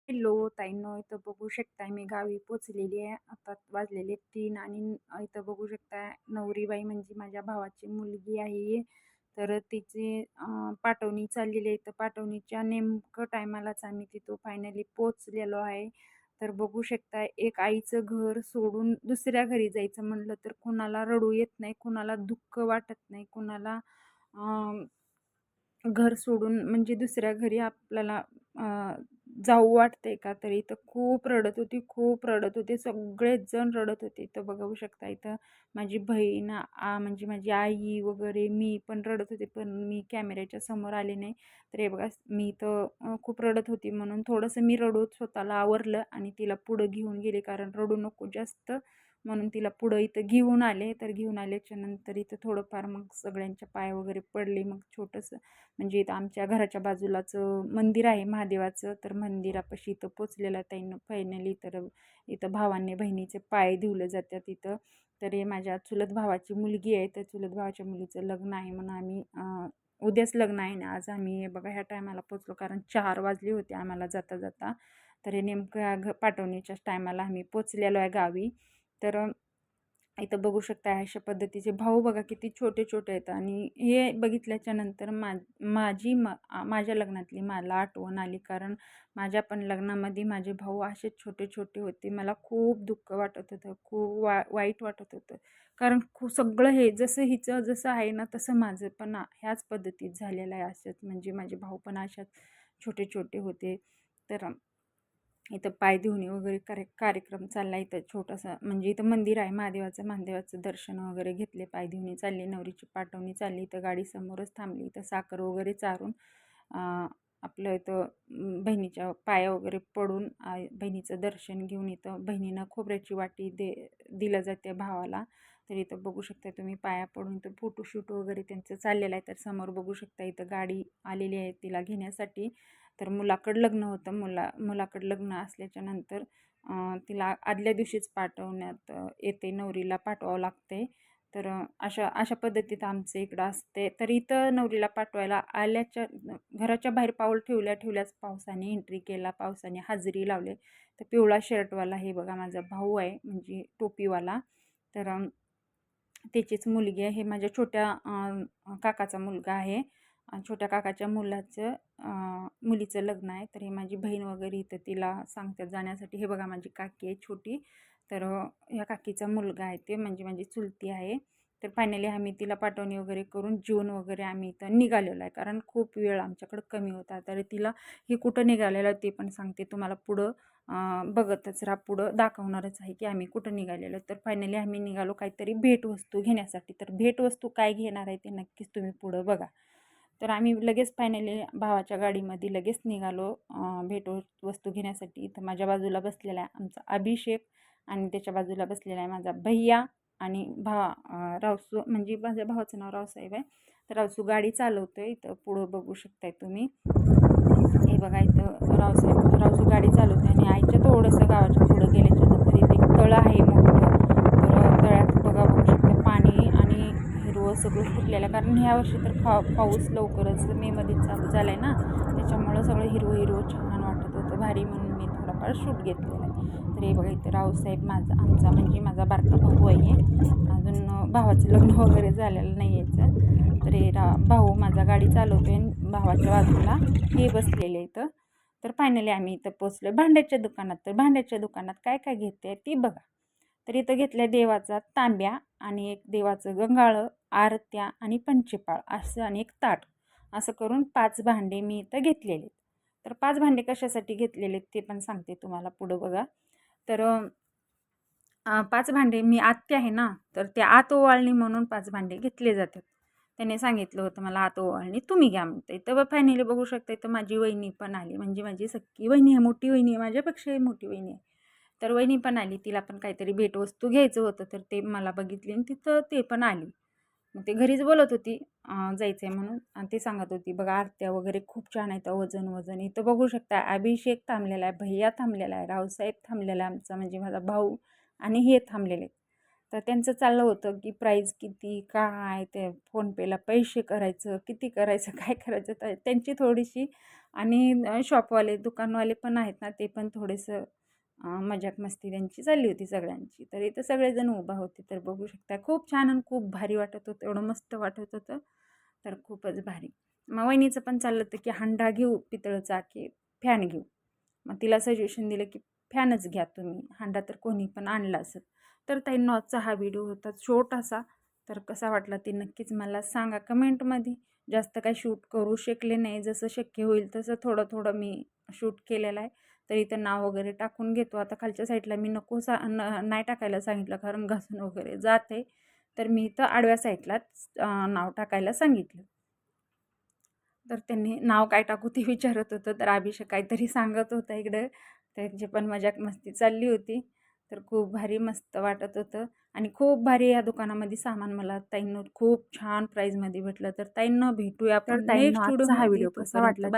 Hello ताईंनो, इथं बघू शकताय मी गावी पोचलेली आहे. आता वाजलेले 3 आणि इथं बघू शकताय नवरीबाई म्हणजे माझ्या भावाची मुलगी आहे. तर तिची पाठवणी चाललेली आहे. तर पाठवणीच्या नेमकं टायमालाच आम्ही तिथं फायनली पोचलेलो आहे. तर बघू शकताय एक आईचं घर सोडून दुसऱ्या घरी जायचं म्हणलं तर कुणाला रडू येत नाही, कुणाला दुःख वाटत नाही, कुणाला घर सोडून म्हणजे दुसऱ्या घरी आपल्याला जाऊ वाटतंय का? तर इथं खूप रडत होती, खूप रडत होते. सगळेच जण रडत होते. इथं बघू शकता इथं माझी बहीण म्हणजे माझी आई वगैरे मी पण रडत होते, पण मी कॅमेऱ्याच्या समोर आले नाही. तर हे बघा मी इथं खूप रडत होती म्हणून थोडंसं मी रडून स्वतःला आवरलं आणि तिला पुढं घेऊन गेले, कारण रडू नको जास्त म्हणून तिला पुढं इथं घेऊन आले. तर घेऊन आल्याच्या नंतर इथं थोडंफार मग सगळ्यांच्या पाय वगैरे पडले. मग छोटंसं म्हणजे इथं आमच्या घराच्या बाजूलाच मंदिर आहे महादेवाचं. तर मंदिरापाशी इथं पोचलेलं आहे फायनली. तर इथं भावांनी बहिणीचे पाय धुवले जातात इथं. तर हे माझ्या चुलत भावाची मुलगी आहे. तर चुलत भावाच्या मुलीचं लग्न आहे म्हणून आम्ही उद्याच लग्न आहे ना, आज आम्ही हे बघा ह्या टायमाला पोचलो, कारण 4 वाजले होते आम्हाला जाता जाता. तर हे नेमकं पाठवणीच्याच टायमाला आम्ही पोचलेलो आहे गावी. तर इथं बघू शकता अशा पद्धतीचे भाऊ बघा किती छोटे छोटे आहेत. आणि हे बघितल्याच्या नंतर माझ्या लग्नातली मला आठवण आली, कारण माझ्या पण लग्नामध्ये माझे भाऊ असेच छोटे छोटे होते. मला खूप दुःख वाटत होतं, खूप वाईट वाटत होतं, कारण खूप सगळं हे जसं हिचं जसं आहे ना तसं माझं पण ह्याच पद्धतीत झालेलं आहे. असंच म्हणजे माझे भाऊ पण अशाच छोटे छोटे होते. तर इथं पायधुणी वगैरे कार्यक्रम चालला. इथं छोटंसं म्हणजे इथं मंदिर आहे महादेवाचं दर्शन वगैरे घेतले, पायधुणी चालली, नवरीची पाठवणी चालली. इथं गाडी समोरच थांबली. इथं साखर वगैरे चारून आपलं इथं बहिणीच्या पाया वगैरे पडून बहिणीचं दर्शन घेऊन इथं बहिणीनं खोबऱ्याची वाटी दिलं जाते भावाला. तर इथं बघू शकता तुम्ही पाया पडून इथं फोटोशूट वगैरे त्यांचं चाललेलं आहे. तर समोर बघू शकता इथं गाडी आलेली आहे तिला घेण्यासाठी. तर मुलाकडं लग्न होतं. मुलाकडं लग्न असल्याच्या नंतर तिला आदल्या दिवशीच पाठवण्यात येते, नवरीला पाठवावं लागते. तर अशा अशा पद्धतीत आमचं इकडं असते. तर इथं नवरीला पाठवायला आल्याच्या घराच्या बाहेर पाऊल ठेवल्याच पावसाने एंट्री केला, पावसाने हजेरी लावले. तर पिवळा शर्टवाला हे बघा माझा भाऊ आहे, म्हणजे टोपीवाला. तर त्याचीच मुलगी आहे. हे माझ्या छोट्या काकाचा मुलगा आहे. छोट्या काकाच्या मुलीचं लग्न आहे. तर हे माझी बहीण वगैरे इथं तिला सांगतात जाण्यासाठी. हे बघा माझी काकी आहे छोटी. तर ह्या काकीचा मुलगा आहे ते, म्हणजे माझी चुलती आहे. तर फायनली आम्ही तिला पाठवणी वगैरे करून जेवून वगैरे आम्ही इथं निघालेलो आहे, कारण खूप वेळ आमच्याकडं कमी होता. तर तिला हे कुठं निघालेलं ते पण सांगते तुम्हाला पुढं. बघतच राहा, पुढं दाखवणारच आहे की आम्ही कुठं निघालेलो. तर फायनली आम्ही निघालो काहीतरी भेटवस्तू घेण्यासाठी. तर भेटवस्तू काय घेणार आहे ते नक्कीच तुम्ही पुढं बघा. तर आम्ही लगेच फायनली भावाच्या गाडीमध्ये लगेच निघालो भेटवस्तू घेण्यासाठी. इथं माझ्या बाजूला बसलेला आहे आमचा अभिषेक आणि त्याच्या बाजूला बसलेला आहे माझा भैया आणि रावसू, म्हणजे माझ्या भावाचं नाव रावसाहेब आहे. तर रावसू गाडी चालवतोय. इथं पुढं बघू शकताय तुम्ही. हे बघा इथं रावसू गाडी चालवते आणि आईच्या थोडंसं गावाच्या पुढं गेल्याच्या नंतर इथे एक तळं आहे मोठं. तर तळ्यात बघू शकता पाणी आणि हिरवं सगळं फुटलेलं, कारण ह्या वर्षी तर पाऊस लवकरच मेमध्ये चालू झाला आहे ना, त्याच्यामुळं सगळं हिरवं हिरवं छान वाटत होतं भारी, म्हणून मी थोडाफार शूट घेतलेला आहे. तर हे बघा इथं रावसाहेब आमचा म्हणजे माझा बारका भाऊ आहे. अजून भावाचं लग्न वगैरे झालेलं नाही याचं. तर हे भाऊ माझा गाडी चालवतोय आणि भावाच्या बाजूला हे बसलेले इथं. तर फायनली आम्ही इथं पोचलो भांड्याच्या दुकानात. तर भांड्याच्या दुकानात काय काय घेते ती बघा. तर इथं घेतल्या देवाचा तांब्या आणि एक देवाचं गंगाळं, आरत्या आणि पंचपाळ असं आणि एक ताट, असं करून 5 भांडे मी इथं घेतलेले. तर 5 भांडे कशासाठी घेतलेले ते पण सांगते तुम्हाला पुढं बघा. तर 5 भांडे मी आत्या आहे ना, तर त्या आत ओवाळणी म्हणून 5 भांडे घेतले जातात. त्याने सांगितलं होतं मला आत ओवाळणी तुम्ही घ्या म्हणते. तर फायनली बघू शकता तर माझी वहिनी पण आली, म्हणजे माझी सख्खी वहिनी आहे, मोठी वहिनी आहे, माझ्यापेक्षाही मोठी वहिनी आहे. तर वहिनी पण आली, तिला पण काहीतरी भेटवस्तू घ्यायचं होतं. तर ते मला बघितली आणि तिथं ते पण आली. मग ते घरीच बोलत होती जायचं आहे म्हणून, आणि ते सांगत होती बघा आरत्या वगैरे खूप छान आहेत, वजन इथं बघू शकता. अभिषेक थांबलेला आहे, भैया थांबलेला आहे, रावसाहेब थांबलेला आहे आमचा म्हणजे माझा भाऊ, आणि हे थांबलेले. तर त्यांचं चाललं होतं की प्राईज किती काय, ते फोनपेला पैसे करायचं किती करायचं काय करायचं. तर त्यांची थोडीशी आणि शॉपवाले दुकानवाले पण आहेत ना, ते पण थोडेसं मजाक मस्ती त्यांची चालली होती सगळ्यांची. तर इथं सगळेजण उभा होते. तर बघू शकता खूप छान आणि खूप भारी वाटत होतं. एवढं मस्त वाटत होतं. तर खूपच भारी. मग वहिनीचं पण चाललं होतं, की हंडा घेऊ पितळचा की फॅन घेऊ. मग तिला सजेशन दिलं, की फॅनच घ्या तुम्ही. हांडा तर कोणी पण आणला असेल. तर ताईंनो आजचा हा व्हिडिओ होता छोटासा. तर कसा वाटला ते नक्कीच मला सांगा कमेंटमध्ये. जास्त काही शूट करू शकले नाही. जसं शक्य होईल तसं थोडं-थोडं मी शूट केलेलं आहे. तर इथं नाव वगैरे टाकून घेतो. आता खालच्या साईडला मी नको नाही टाकायला सांगितलं कारण घासून वगैरे जाते. तर मी इथं आडव्या साईडलाच नाव टाकायला सांगितलं. तर त्यांनी नाव काय टाकू ते विचारत होतं. तर अभिषेक काहीतरी सांगत होता इकडं. त्यांची पण मजाक मस्ती चालली होती. तर खूप भारी मस्त वाटत होतं आणि खूप भारी या दुकानामध्ये सामान मला ताईंनो खूप छान प्राईजमध्ये भेटलं. तर ताईंनो भेटूया तर आपण ताईंनो नेक्स्ट आजचा हा व्हिडिओमध्ये. व्हिडिओ कसा तोपर्यंत वाटला